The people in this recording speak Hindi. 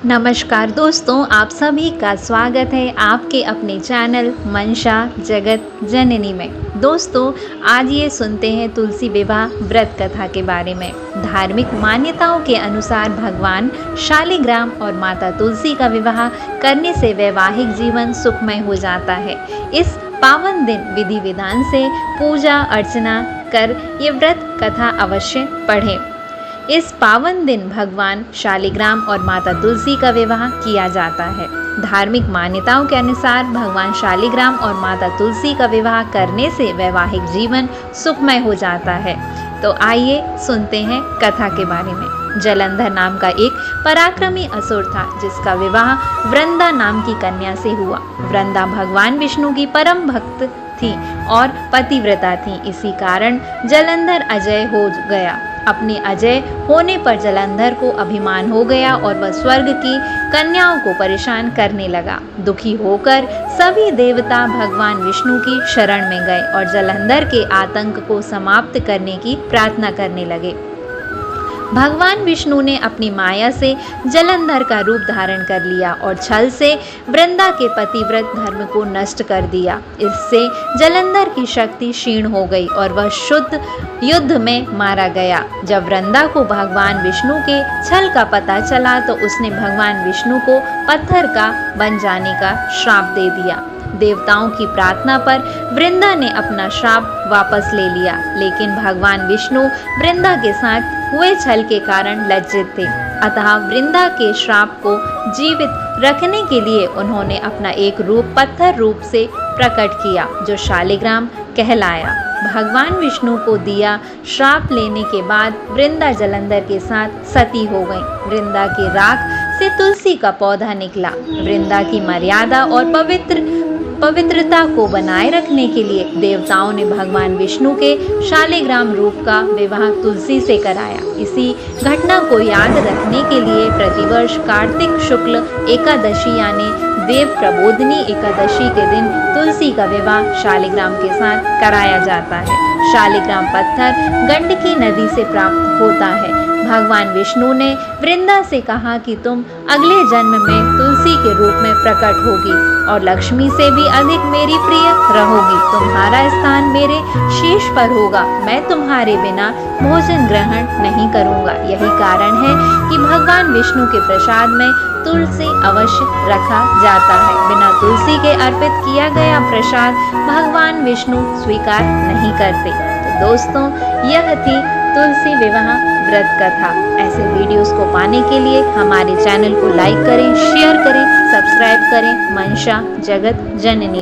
नमस्कार दोस्तों, आप सभी का स्वागत है आपके अपने चैनल मंशा जगत जननी में। दोस्तों, आज ये सुनते हैं तुलसी विवाह व्रत कथा के बारे में। धार्मिक मान्यताओं के अनुसार भगवान शालिग्राम और माता तुलसी का विवाह करने से वैवाहिक जीवन सुखमय हो जाता है। इस पावन दिन विधि विधान से पूजा अर्चना कर ये व्रत कथा अवश्य पढ़ें। इस पावन दिन भगवान शालिग्राम और माता तुलसी का विवाह किया जाता है। धार्मिक मान्यताओं के अनुसार भगवान शालिग्राम और माता तुलसी का विवाह करने से वैवाहिक जीवन सुखमय हो जाता है। तो आइए सुनते हैं कथा के बारे में। जलंधर नाम का एक पराक्रमी असुर था जिसका विवाह वृंदा नाम की कन्या से हुआ। वृंदा भगवान विष्णु की परम भक्त थी और पतिव्रता थी। इसी कारण जलंधर अजय हो गया। अपने अजय होने पर जलंधर को अभिमान हो गया और वह स्वर्ग की कन्याओं को परेशान करने लगा। दुखी होकर सभी देवता भगवान विष्णु की शरण में गए और जलंधर के आतंक को समाप्त करने की प्रार्थना करने लगे। भगवान विष्णु ने अपनी माया से जलंधर का रूप धारण कर लिया और छल से वृंदा के पतिव्रत धर्म को नष्ट कर दिया। इससे जलंधर की शक्ति क्षीण हो गई और वह शुद्ध युद्ध में मारा गया। जब वृंदा को भगवान विष्णु के छल का पता चला तो उसने भगवान विष्णु को पत्थर का बन जाने का श्राप दे दिया। देवताओं की प्रार्थना पर वृंदा ने अपना श्राप वापस ले लिया, लेकिन भगवान विष्णु वृंदा के साथ हुए छल के कारण लज्जित थे। अतः वृंदा के श्राप को जीवित रखने के लिए उन्होंने अपना एक रूप पत्थर रूप से प्रकट किया जो शालिग्राम कहलाया। भगवान विष्णु को दिया श्राप लेने के बाद वृंदा जलंधर के साथ सती हो गई। वृंदा के राख से तुलसी का पौधा निकला। वृंदा की मर्यादा और पवित्रता को बनाए रखने के लिए देवताओं ने भगवान विष्णु के शालिग्राम रूप का विवाह तुलसी से कराया। इसी घटना को याद रखने के लिए प्रतिवर्ष कार्तिक शुक्ल एकादशी यानी देव प्रबोधिनी एकादशी के दिन तुलसी का विवाह शालिग्राम के साथ कराया जाता है। शालिग्राम पत्थर गंडकी नदी से प्राप्त होता है। भगवान विष्णु ने वृंदा से कहा कि तुम अगले जन्म में तुलसी के रूप में प्रकट होगी और लक्ष्मी से भी अधिक मेरी प्रिय रहोगी। तुम्हारा स्थान मेरे शीश पर होगा। मैं तुम्हारे बिना भोजन ग्रहण नहीं करूंगा। यही कारण है कि भगवान विष्णु के प्रसाद में तुलसी अवश्य रखा जाता है। बिना तुलसी के अर्पित किया गया प्रसाद भगवान विष्णु स्वीकार नहीं करते। तो दोस्तों, यह थी तुलसी विवाह व्रत कथा। ऐसे वीडियोस को पाने के लिए हमारे चैनल को लाइक करें, शेयर करें, सब्सक्राइब करें। मंशा जगत जननी।